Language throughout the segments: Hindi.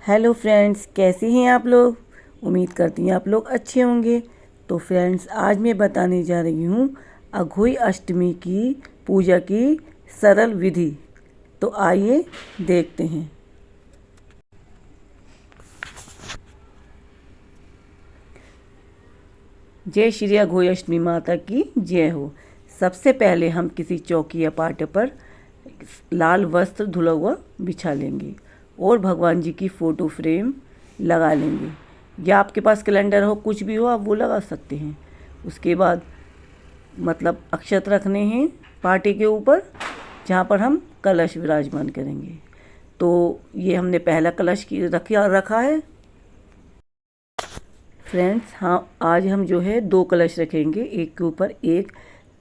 हेलो फ्रेंड्स, कैसे हैं आप लोग। उम्मीद करती हैं आप लोग अच्छे होंगे। तो फ्रेंड्स, आज मैं बताने जा रही हूँ अघोई अष्टमी की पूजा की सरल विधि। तो आइए देखते हैं। जय श्री अघोई अष्टमी माता की जय हो। सबसे पहले हम किसी चौकी या पाटे पर लाल वस्त्र धुला हुआ बिछा लेंगे और भगवान जी की फ़ोटो फ्रेम लगा लेंगे, या आपके पास कैलेंडर हो, कुछ भी हो, आप वो लगा सकते हैं। उसके बाद अक्षत रखने हैं पाटे के ऊपर, जहाँ पर हम कलश विराजमान करेंगे। तो ये हमने पहला कलश की रखा है फ्रेंड्स। हाँ, आज हम जो है 2 कलश रखेंगे, एक के ऊपर एक।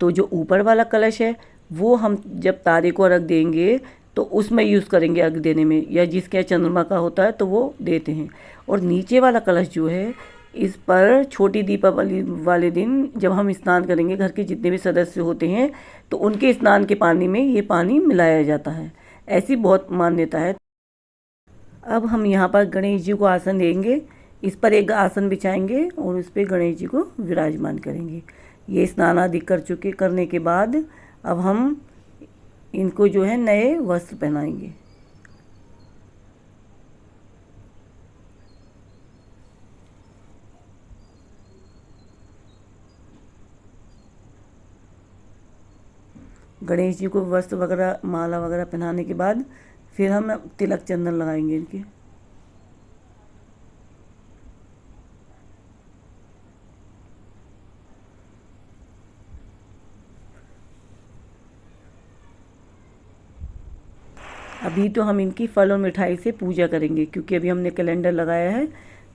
तो जो ऊपर वाला कलश है वो हम जब तारे को अर्घ देंगे तो उसमें यूज़ करेंगे अर्घ देने में, या जिसके यहाँ चंद्रमा का होता है तो वो देते हैं। और नीचे वाला कलश जो है, इस पर छोटी दीपावली वाले दिन जब हम स्नान करेंगे, घर के जितने भी सदस्य होते हैं तो उनके स्नान के पानी में ये पानी मिलाया जाता है। ऐसी बहुत मान्यता है। अब हम यहाँ पर गणेश जी को आसन देंगे। इस पर एक आसन बिछाएंगे और उस पर गणेश जी को विराजमान करेंगे। ये स्नान आदि करने के बाद अब हम इनको जो है नए वस्त्र पहनाएंगे। गणेश जी को वस्त्र वगैरह, माला वगैरह पहनाने के बाद फिर हम तिलक चंदन लगाएंगे इनके। अभी तो हम इनकी फल और मिठाई से पूजा करेंगे, क्योंकि अभी हमने कैलेंडर लगाया है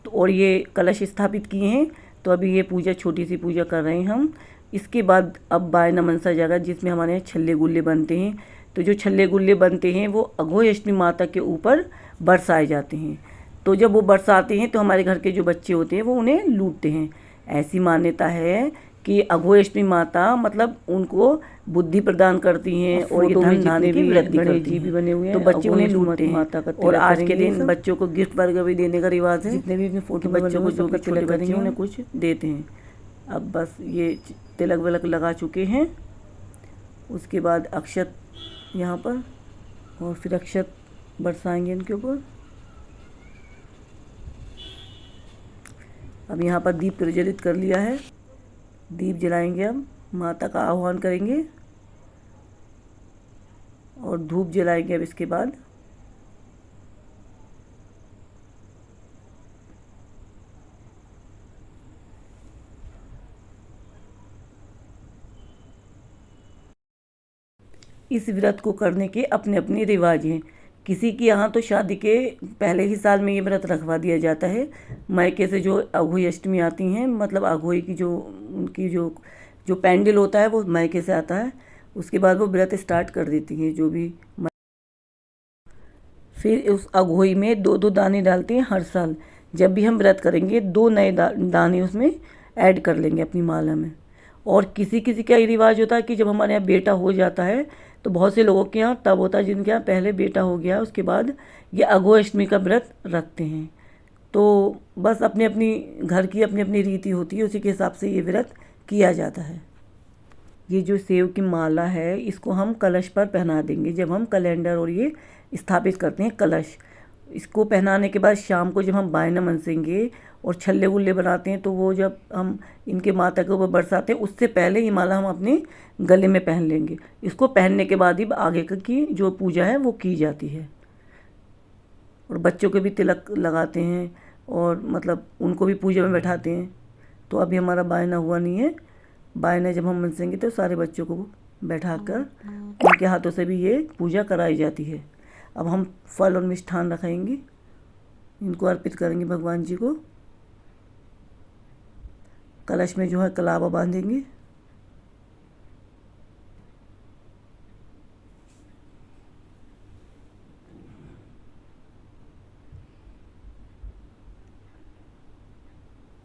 तो और ये कलश स्थापित किए हैं, तो अभी ये पूजा, छोटी सी पूजा कर रहे हैं हम। इसके बाद अब बायना मनसा जाएगा, जिसमें हमारे यहाँ छल्ले गुल्ले बनते हैं। तो जो छल्ले गुल्ले बनते हैं वो अघोई अष्टमी माता के ऊपर बरसाए जाते हैं। तो जब वो बरसाते हैं तो हमारे घर के जो बच्चे होते हैं वो उन्हें लूटते हैं। ऐसी मान्यता है कि अघोई अष्टमी माता उनको बुद्धि प्रदान करती हैं, और ये धन धान्य की वृद्धि करती हैं। भी बने हुए हैं, तो बच्चे उन्हें लूटते हैं माता का। और आज के दिन बच्चों को गिफ्ट वगैरह भी देने का रिवाज है। जितने भी अपने फोटो बच्चों को जो भी तिलक करेंगे उन्हें कुछ देते हैं। अब बस ये तिलक विलक लगा चुके हैं। उसके बाद अक्षत यहाँ पर, और फिर अक्षत बरसाएंगे इनके ऊपर। अब यहाँ पर दीप प्रज्वलित कर लिया है, दीप जलाएंगे। अब माता का आह्वान करेंगे और धूप जलाएंगे। अब इसके बाद इस व्रत को करने के अपने अपने रिवाज हैं। किसी के यहाँ तो शादी के पहले ही साल में ये व्रत रखवा दिया जाता है। मायके से जो अघोई अष्टमी आती हैं, अघोई की जो उनकी जो जो पैंडल होता है वो मायके से आता है। उसके बाद वो व्रत स्टार्ट कर देती हैं जो भी। फिर उस अघोई में 2-2 दाने डालते हैं हर साल। जब भी हम व्रत करेंगे 2 नए दाने उसमें ऐड कर लेंगे अपनी माला में। और किसी किसी का ये रिवाज होता है कि जब हमारे यहाँ बेटा हो जाता है, तो बहुत से लोगों के यहाँ तब होता है जिनके यहाँ पहले बेटा हो गया, उसके बाद ये अघोई अष्टमी का व्रत रखते हैं। तो बस अपने अपनी घर की अपनी अपनी रीति होती है, उसी के हिसाब से ये व्रत किया जाता है। ये जो सेव की माला है इसको हम कलश पर पहना देंगे जब हम कैलेंडर और ये स्थापित करते हैं कलश। इसको पहनाने के बाद शाम को जब हम बायना मनसेंगे और छल्ले गुल्ले बनाते हैं, तो वो जब हम इनके माता के ऊपर बरसाते हैं उससे पहले ये माला हम अपने गले में पहन लेंगे। इसको पहनने के बाद ही आगे की जो पूजा है वो की जाती है। और बच्चों के भी तिलक लगाते हैं और उनको भी पूजा में बैठाते हैं। तो अभी हमारा बायना हुआ नहीं है। बायना जब हम मनसेंगे तो सारे बच्चों को बैठाकर उनके हाथों से भी ये पूजा कराई जाती है। अब हम फल और मिष्ठान रखेंगे, इनको अर्पित करेंगे भगवान जी को। कलश में जो है कलावा बांधेंगे।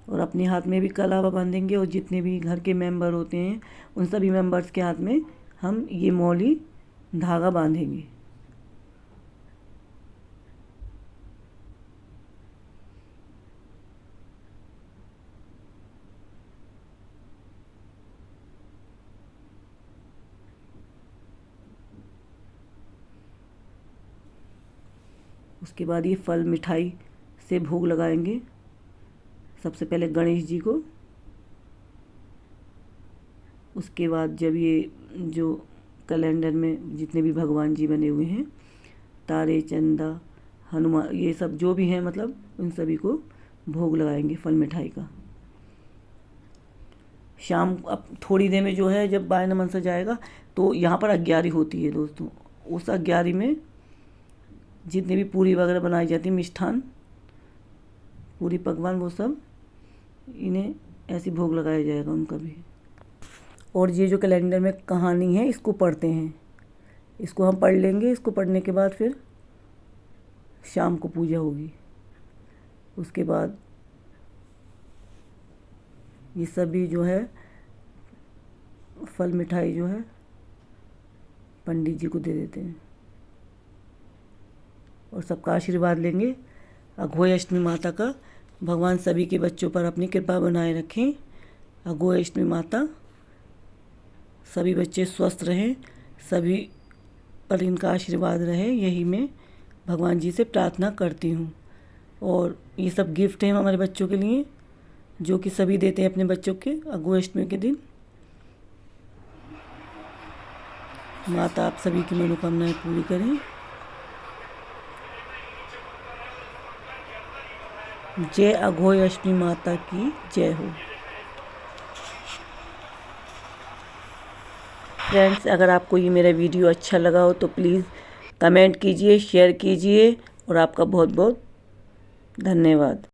और अपने हाथ में भी कलावा बांधेंगे, और जितने भी घर के मेंबर होते हैं उन सभी मेंबर्स के हाथ में हम ये मौली धागा बांधेंगे। उसके बाद ये फल मिठाई से भोग लगाएंगे सबसे पहले गणेश जी को। उसके बाद जब ये जो कैलेंडर में जितने भी भगवान जी बने हुए हैं, तारे, चंदा, हनुमान, ये सब जो भी हैं, मतलब उन सभी को भोग लगाएंगे फल मिठाई का। शाम अब थोड़ी देर में जो है जब बायना मनसा जाएगा तो यहाँ पर अग्यारी होती है दोस्तों। उस अग्यारी में जितने भी पूरी वगैरह बनाई जाती है, मिष्ठान, पूरी पकवान, वो सब इन्हें ऐसे भोग लगाया जाएगा उनका भी। और ये जो कैलेंडर में कहानी है इसको पढ़ते हैं, इसको हम पढ़ लेंगे। इसको पढ़ने के बाद फिर शाम को पूजा होगी। उसके बाद ये सभी जो है फल मिठाई जो है पंडित जी को दे देते हैं और सबका आशीर्वाद लेंगे। अघोय अष्टमी माता का भगवान सभी के बच्चों पर अपनी कृपा बनाए रखें। अघोय अष्टमी माता सभी बच्चे स्वस्थ रहें, सभी पर इनका आशीर्वाद रहे, यही मैं भगवान जी से प्रार्थना करती हूँ। और ये सब गिफ्ट हैं हमारे बच्चों के लिए जो कि सभी देते हैं अपने बच्चों के अघोय अष्टमी के दिन। माता आप सभी की मनोकामनाएं पूरी करें। जय अघोय अष्टमी माता की जय हो। फ्रेंड्स, अगर आपको ये मेरा वीडियो अच्छा लगा हो तो प्लीज़ कमेंट कीजिए, शेयर कीजिए और आपका बहुत बहुत धन्यवाद।